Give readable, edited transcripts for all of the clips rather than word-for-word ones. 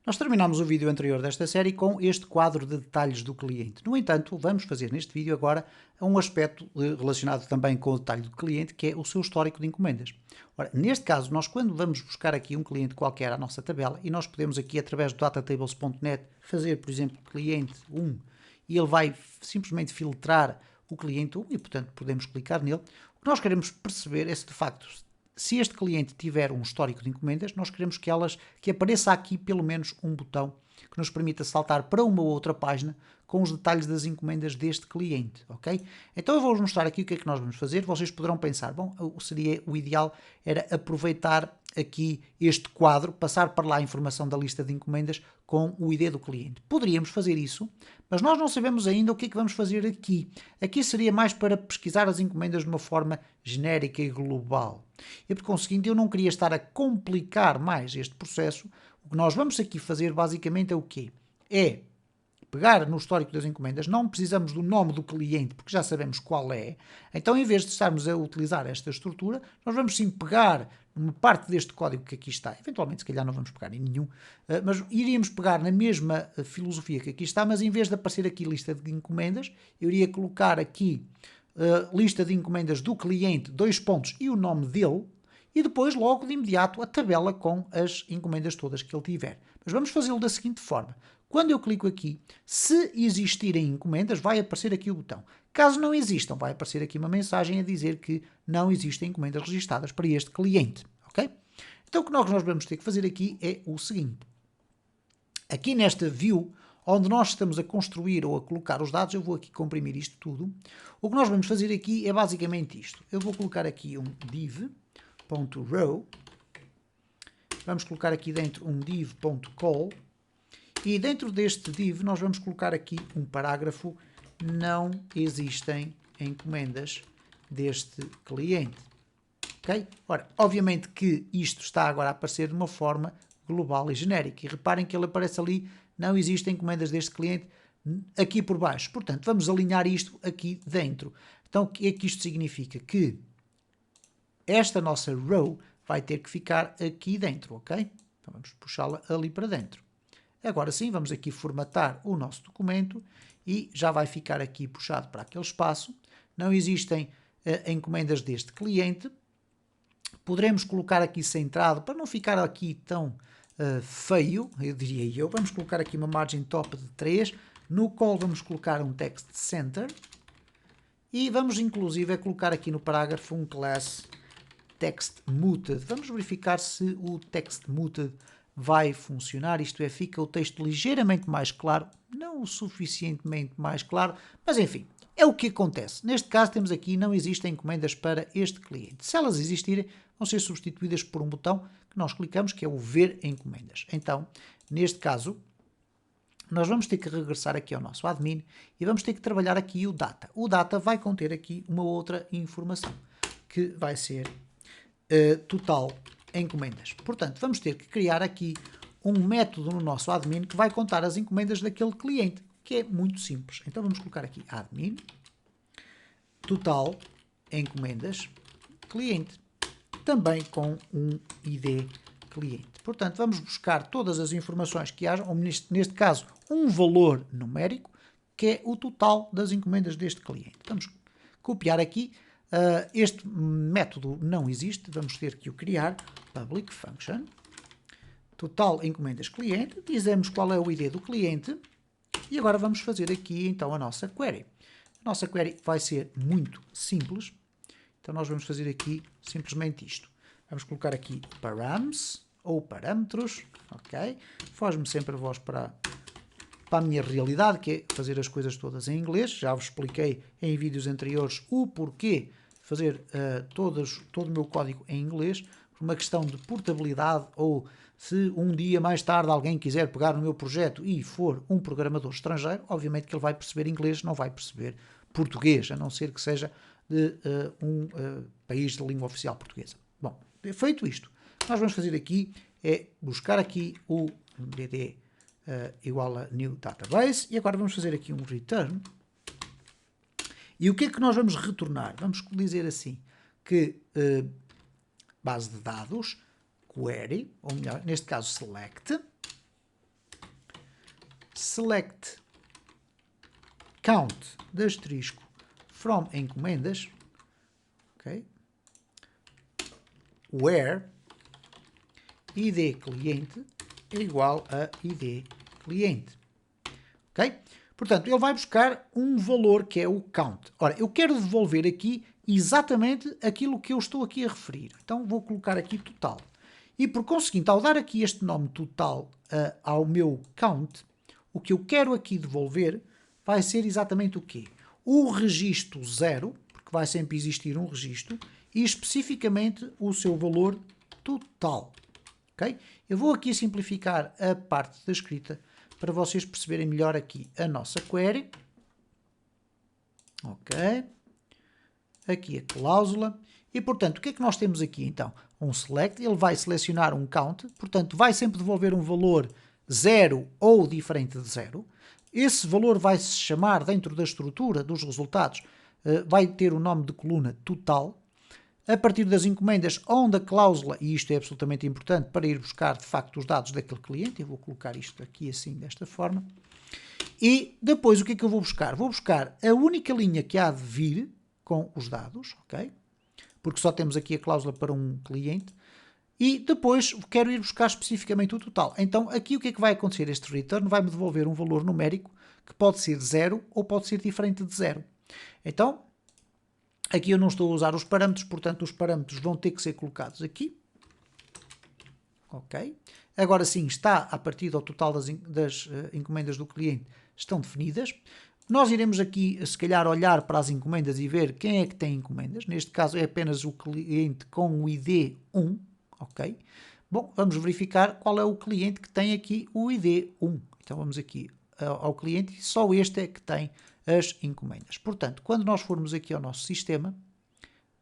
Nós terminamos o vídeo anterior desta série com este quadro de detalhes do cliente. No entanto, vamos fazer neste vídeo agora um aspecto relacionado também com o detalhe do cliente, que é o seu histórico de encomendas. Ora, neste caso, nós quando vamos buscar aqui um cliente qualquer à nossa tabela, e nós podemos aqui através do datatables.net fazer, por exemplo, cliente 1, e ele vai simplesmente filtrar o cliente 1, e portanto podemos clicar nele. O que nós queremos perceber é se de facto, se este cliente tiver um histórico de encomendas, nós queremos que apareça aqui pelo menos um botão que nos permita saltar para uma ou outra página com os detalhes das encomendas deste cliente, ok? Então eu vou-vos mostrar aqui o que é que nós vamos fazer. Vocês poderão pensar, bom, o ideal era aproveitar aqui este quadro, passar para lá a informação da lista de encomendas com o ID do cliente. Poderíamos fazer isso, mas nós não sabemos ainda o que é que vamos fazer aqui. Aqui seria mais para pesquisar as encomendas de uma forma genérica e global. E por conseguinte, eu não queria estar a complicar mais este processo. O que nós vamos aqui fazer basicamente é o quê? É pegar no histórico das encomendas, não precisamos do nome do cliente, porque já sabemos qual é. Então, em vez de estarmos a utilizar esta estrutura, nós vamos sim pegar numa parte deste código que aqui está. Eventualmente, se calhar não vamos pegar em nenhum, mas iríamos pegar na mesma filosofia que aqui está, mas em vez de aparecer aqui lista de encomendas, eu iria colocar aqui lista de encomendas do cliente, 2 pontos e o nome dele, e depois logo de imediato a tabela com as encomendas todas que ele tiver. Mas vamos fazê-lo da seguinte forma. Quando eu clico aqui, se existirem encomendas, vai aparecer aqui o botão. Caso não existam, vai aparecer aqui uma mensagem a dizer que não existem encomendas registadas para este cliente. Ok? Então o que nós vamos ter que fazer aqui é o seguinte. Aqui nesta view, onde nós estamos a construir ou a colocar os dados, eu vou aqui comprimir isto tudo. O que nós vamos fazer aqui é basicamente isto. Eu vou colocar aqui um div.row, vamos colocar aqui dentro um div.call, e dentro deste div nós vamos colocar aqui um parágrafo: não existem encomendas deste cliente. Ok? Ora, obviamente que isto está agora a aparecer de uma forma global e genérica. E reparem que ele aparece ali: não existem encomendas deste cliente, aqui por baixo. Portanto, vamos alinhar isto aqui dentro. Então, o que é que isto significa? Que esta nossa row vai ter que ficar aqui dentro, ok? Então vamos puxá-la ali para dentro. Agora sim, vamos aqui formatar o nosso documento e já vai ficar aqui puxado para aquele espaço. Não existem encomendas deste cliente. Poderemos colocar aqui centrado, para não ficar aqui tão feio, eu diria eu. Vamos colocar aqui uma margem top de 3. No call vamos colocar um text center. E vamos inclusive colocar aqui no parágrafo um class text muted. Vamos verificar se o text muted vai funcionar, isto é, fica o texto ligeiramente mais claro, não o suficientemente mais claro, mas enfim, é o que acontece. Neste caso temos aqui: não existem encomendas para este cliente. Se elas existirem, vão ser substituídas por um botão que nós clicamos, que é o ver encomendas. Então, neste caso, nós vamos ter que regressar aqui ao nosso admin e vamos ter que trabalhar aqui o data. O data vai conter aqui uma outra informação, que vai ser total encomendas. Portanto, vamos ter que criar aqui um método no nosso admin que vai contar as encomendas daquele cliente, que é muito simples. Então vamos colocar aqui admin total encomendas cliente, também com um ID cliente. Portanto, vamos buscar todas as informações que hajam, ou neste caso um valor numérico, que é o total das encomendas deste cliente. Vamos copiar aqui. Este método não existe, vamos ter que o criar. Public function total encomendas cliente, dizemos qual é o ID do cliente e agora vamos fazer aqui então a nossa query. A nossa query vai ser muito simples, então nós vamos fazer aqui simplesmente isto. Vamos colocar aqui params ou parâmetros, ok? Foge-me sempre a voz para a minha realidade, que é fazer as coisas todas em inglês. Já vos expliquei em vídeos anteriores o porquê fazer todo o meu código em inglês, por uma questão de portabilidade, ou se um dia mais tarde alguém quiser pegar no meu projeto e for um programador estrangeiro, obviamente que ele vai perceber inglês, não vai perceber português, a não ser que seja de um país de língua oficial portuguesa. Bom, feito isto, o que nós vamos fazer aqui é buscar aqui o dd igual a new database, e agora vamos fazer aqui um return. E o que é que nós vamos retornar? Vamos dizer assim, que base de dados, query, ou melhor, neste caso select, select count de asterisco from encomendas, ok? Where id cliente é igual a id cliente, ok? Portanto, ele vai buscar um valor que é o count. Ora, eu quero devolver aqui exatamente aquilo que eu estou aqui a referir. Então, vou colocar aqui total. E, por conseguinte, ao dar aqui este nome total ao meu count, o que eu quero aqui devolver vai ser exatamente o quê? O registro 0, porque vai sempre existir um registro, e especificamente o seu valor total. Okay? Eu vou aqui simplificar a parte da escrita para vocês perceberem melhor aqui a nossa query. Ok. Aqui a cláusula. E, portanto, o que é que nós temos aqui, então? Um select, ele vai selecionar um count, portanto, vai sempre devolver um valor 0 ou diferente de 0. Esse valor vai se chamar, dentro da estrutura dos resultados, vai ter o nome de coluna total. A partir das encomendas, onde a cláusula, e isto é absolutamente importante para ir buscar, de facto, os dados daquele cliente, eu vou colocar isto aqui assim, desta forma. E depois, o que é que eu vou buscar? Vou buscar a única linha que há de vir com os dados, ok? Porque só temos aqui a cláusula para um cliente. E depois quero ir buscar especificamente o total. Então, aqui o que é que vai acontecer? Este return vai-me devolver um valor numérico que pode ser 0 ou pode ser diferente de 0. Então, aqui eu não estou a usar os parâmetros, portanto, os parâmetros vão ter que ser colocados aqui. Ok. Agora sim, está a partir do total das encomendas do cliente, estão definidas. Nós iremos aqui, se calhar, olhar para as encomendas e ver quem é que tem encomendas. Neste caso é apenas o cliente com o ID 1. Ok? Bom, vamos verificar qual é o cliente que tem aqui o ID 1. Então vamos aqui ao cliente e só este é que tem as encomendas. Portanto, quando nós formos aqui ao nosso sistema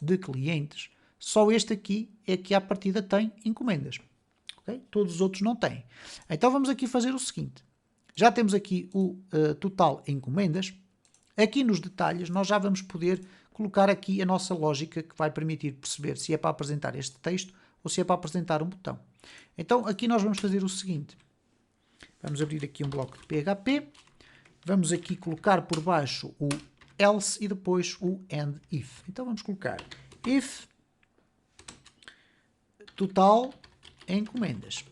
de clientes, só este aqui é que à partida tem encomendas. Okay? Todos os outros não têm. Então vamos aqui fazer o seguinte. Já temos aqui o total encomendas. Aqui nos detalhes nós já vamos poder colocar aqui a nossa lógica que vai permitir perceber se é para apresentar este texto ou se é para apresentar um botão. Então aqui nós vamos fazer o seguinte. Vamos abrir aqui um bloco de PHP. Vamos aqui colocar por baixo o else e depois o and if. Então vamos colocar if total encomendas,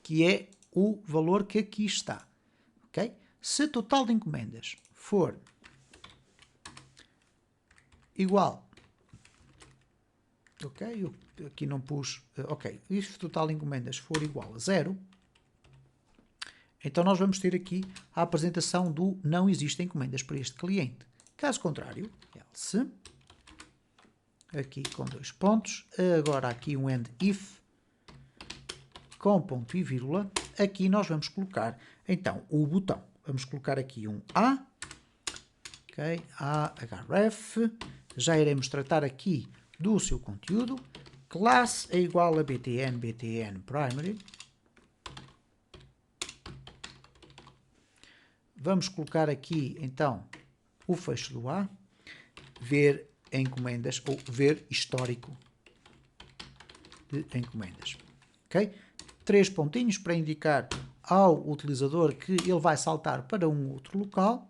que é o valor que aqui está. Okay? Se total de encomendas for igual, ok, eu aqui não pus, ok, if total de encomendas for igual a 0, então nós vamos ter aqui a apresentação do não existem encomendas para este cliente. Caso contrário, else, aqui com 2 pontos, agora aqui um and if, com ponto e vírgula, aqui nós vamos colocar, então, o botão. Vamos colocar aqui um A, ok, A, href, já iremos tratar aqui do seu conteúdo, class é igual a btn, btn primary, vamos colocar aqui, então, o fecho do A, ver encomendas, ou ver histórico de encomendas, ok? 3 pontinhos para indicar ao utilizador que ele vai saltar para um outro local.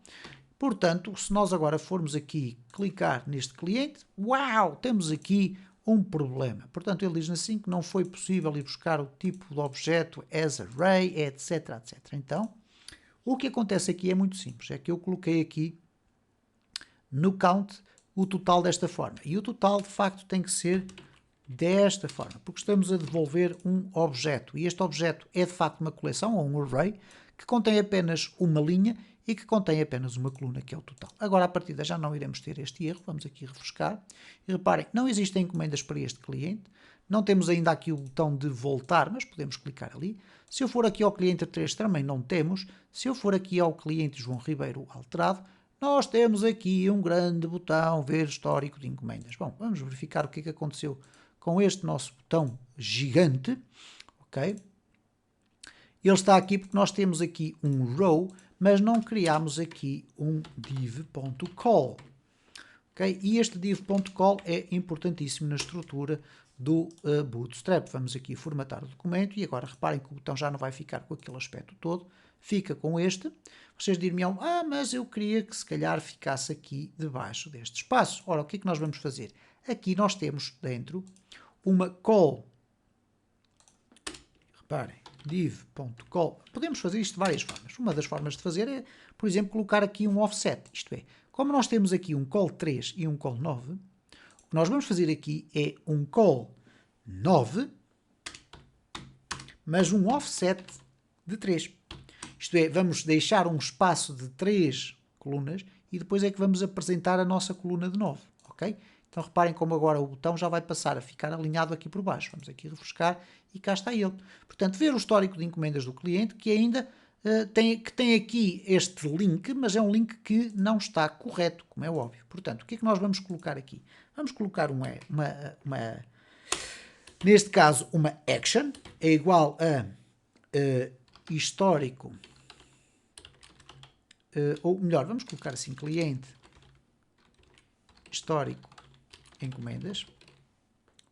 Portanto, se nós agora formos aqui clicar neste cliente, uau, temos aqui um problema. Portanto, ele diz assim que não foi possível ir buscar o tipo de objeto as array, etc, etc. Então, o que acontece aqui é muito simples, é que eu coloquei aqui no count o total desta forma. E o total, de facto, tem que ser desta forma, porque estamos a devolver um objeto. E este objeto é, de facto, uma coleção, ou um array, que contém apenas uma linha e que contém apenas uma coluna, que é o total. Agora, à partida, já não iremos ter este erro. Vamos aqui refrescar. E reparem, não existem encomendas para este cliente. Não temos ainda aqui o botão de voltar, mas podemos clicar ali. Se eu for aqui ao cliente 3, também não temos. Se eu for aqui ao cliente João Ribeiro alterado, nós temos aqui um grande botão, ver histórico de encomendas. Bom, vamos verificar o que é que aconteceu com este nosso botão gigante, ok? Ele está aqui porque nós temos aqui um row, mas não criamos aqui um div.call. Okay? E este div.call é importantíssimo na estrutura do Bootstrap. Vamos aqui formatar o documento e agora reparem que o botão já não vai ficar com aquele aspecto todo, fica com este. Vocês diriam, mas eu queria que se calhar ficasse aqui debaixo deste espaço. Ora, o que é que nós vamos fazer? Aqui nós temos dentro uma call. Reparem, div.call. Podemos fazer isto de várias formas. Uma das formas de fazer é, por exemplo, colocar aqui um offset. Isto é, como nós temos aqui um call 3 e um call 9, o que nós vamos fazer aqui é um call 9, mas um offset de 3. Isto é, vamos deixar um espaço de 3 colunas e depois é que vamos apresentar a nossa coluna de 9, ok? Então reparem como agora o botão já vai passar a ficar alinhado aqui por baixo. Vamos aqui refrescar e cá está ele. Portanto, ver o histórico de encomendas do cliente, que ainda tem aqui este link, mas é um link que não está correto, como é óbvio. Portanto, o que é que nós vamos colocar aqui? Vamos colocar neste caso, uma action, é igual a histórico, ou melhor, vamos colocar assim, cliente histórico encomendas,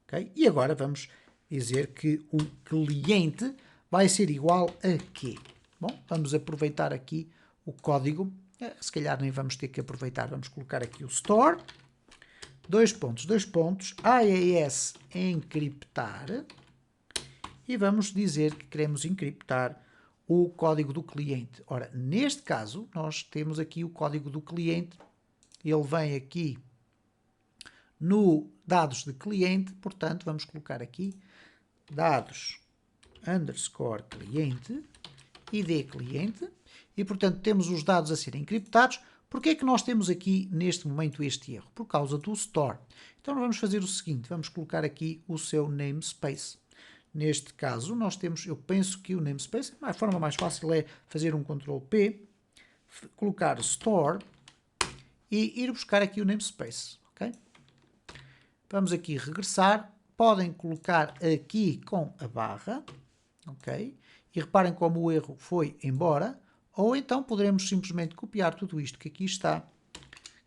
ok? E agora vamos dizer que o cliente vai ser igual a quê? Bom, vamos aproveitar aqui o código, se calhar nem vamos ter que aproveitar, vamos colocar aqui o store, dois pontos, IAS encriptar, e vamos dizer que queremos encriptar o código do cliente. Ora, neste caso, nós temos aqui o código do cliente, ele vem aqui no dados de cliente, portanto, vamos colocar aqui dados underscore cliente, id cliente, e portanto temos os dados a serem encriptados. Porquê é que nós temos aqui neste momento este erro? Por causa do store. Então vamos fazer o seguinte, vamos colocar aqui o seu namespace. Neste caso, nós temos, eu penso que o namespace, a forma mais fácil é fazer um Ctrl+P, colocar store e ir buscar aqui o namespace, ok? Vamos aqui regressar, podem colocar aqui com a barra, ok? E reparem como o erro foi embora, ou então poderemos simplesmente copiar tudo isto que aqui está,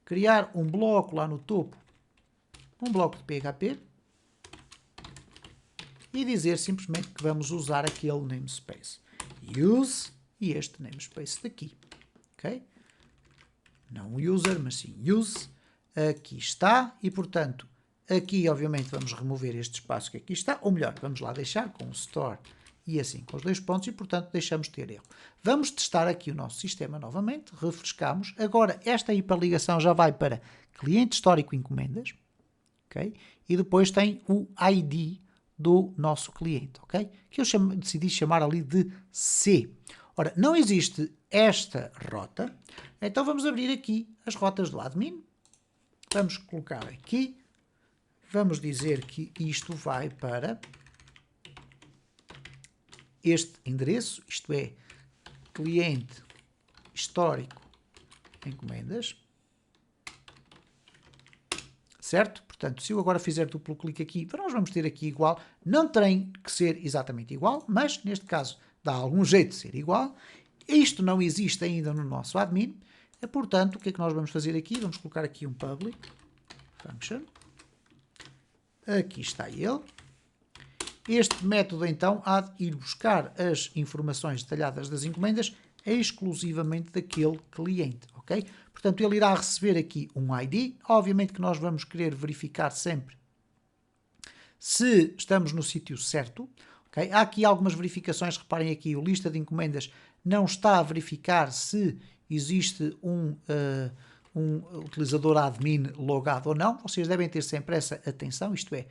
criar um bloco lá no topo, um bloco de PHP, e dizer simplesmente que vamos usar aquele namespace. Use e este namespace daqui, ok? Não user, mas sim use. Aqui está e, portanto, aqui obviamente vamos remover este espaço que aqui está, ou melhor, vamos lá deixar com o store e assim com os dois pontos e, portanto, deixamos ter erro. Vamos testar aqui o nosso sistema novamente, refrescamos. Agora, esta hiperligação já vai para cliente histórico encomendas, ok? E depois tem o ID do nosso cliente, ok? Que eu decidi chamar ali de C. Ora, não existe esta rota, então vamos abrir aqui as rotas do admin. Vamos colocar aqui, vamos dizer que isto vai para este endereço, isto é, cliente histórico encomendas, certo? Portanto, se eu agora fizer duplo clique aqui, nós vamos ter aqui igual, não tem que ser exatamente igual, mas neste caso dá algum jeito de ser igual. Isto não existe ainda no nosso admin, portanto, o que é que nós vamos fazer aqui? Vamos colocar aqui um public function, aqui está ele. Este método então há de ir buscar as informações detalhadas das encomendas exclusivamente daquele cliente, ok? Portanto, ele irá receber aqui um ID, obviamente que nós vamos querer verificar sempre se estamos no sítio certo, ok? Há aqui algumas verificações, reparem aqui, o lista de encomendas não está a verificar se existe um utilizador admin logado ou não, vocês devem ter sempre essa atenção, isto é,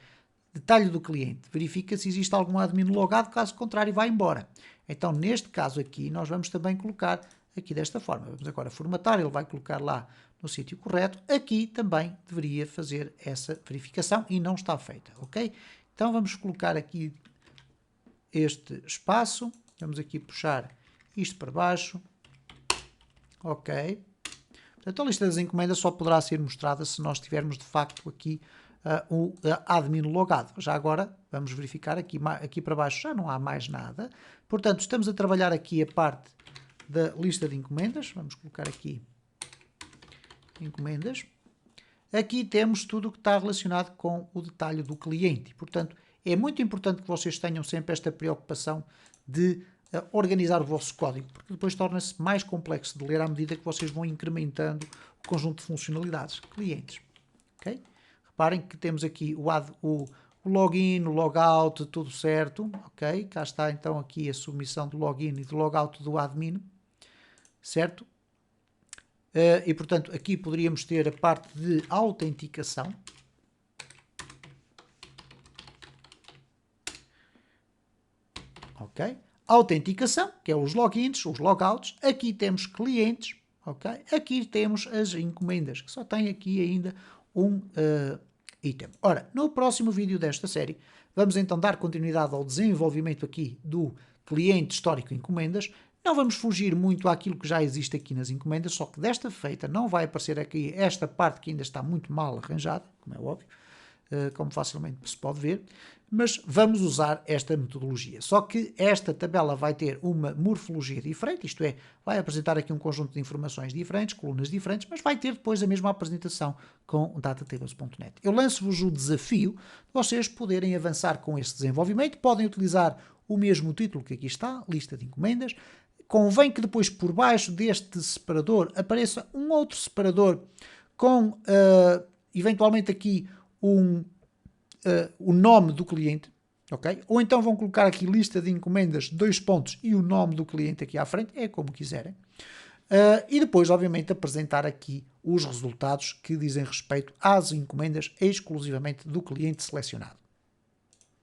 detalhe do cliente, verifica se existe algum admin logado, caso contrário vai embora. Então, neste caso aqui, nós vamos também colocar aqui desta forma. Vamos agora formatar, ele vai colocar lá no sítio correto. Aqui também deveria fazer essa verificação e não está feita, ok? Então, vamos colocar aqui este espaço, vamos aqui puxar isto para baixo, ok? Portanto, a lista das encomendas só poderá ser mostrada se nós tivermos de facto aqui o admin logado. Já agora vamos verificar aqui para baixo já não há mais nada. Portanto, estamos a trabalhar aqui a parte da lista de encomendas. Vamos colocar aqui encomendas. aqui temos tudo o que está relacionado com o detalhe do cliente. Portanto, é muito importante que vocês tenham sempre esta preocupação de organizar o vosso código, porque depois torna-se mais complexo de ler à medida que vocês vão incrementando o conjunto de funcionalidades. Clientes. Okay? Reparem que temos aqui o login, o logout, tudo certo. Ok? Cá está então aqui a submissão do login e do logout do admin. Certo? E portanto aqui poderíamos ter a parte de autenticação. Ok? Autenticação, que é os logins, os logouts. Aqui temos clientes, ok? Aqui temos as encomendas, que só tem aqui ainda um item. Ora, no próximo vídeo desta série, vamos então dar continuidade ao desenvolvimento aqui do cliente histórico encomendas. Não vamos fugir muito àquilo que já existe aqui nas encomendas, só que desta feita não vai aparecer aqui esta parte que ainda está muito mal arranjada, como é óbvio, como facilmente se pode ver, mas vamos usar esta metodologia. Só que esta tabela vai ter uma morfologia diferente, isto é, vai apresentar aqui um conjunto de informações diferentes, colunas diferentes, mas vai ter depois a mesma apresentação com datatables.net. Eu lanço-vos o desafio de vocês poderem avançar com este desenvolvimento, podem utilizar o mesmo título que aqui está, lista de encomendas. Convém que depois por baixo deste separador apareça um outro separador com eventualmente aqui o nome do cliente, ok? Ou então vão colocar aqui lista de encomendas, 2 pontos e o nome do cliente aqui à frente, é como quiserem. E depois, obviamente, apresentar aqui os resultados que dizem respeito às encomendas exclusivamente do cliente selecionado.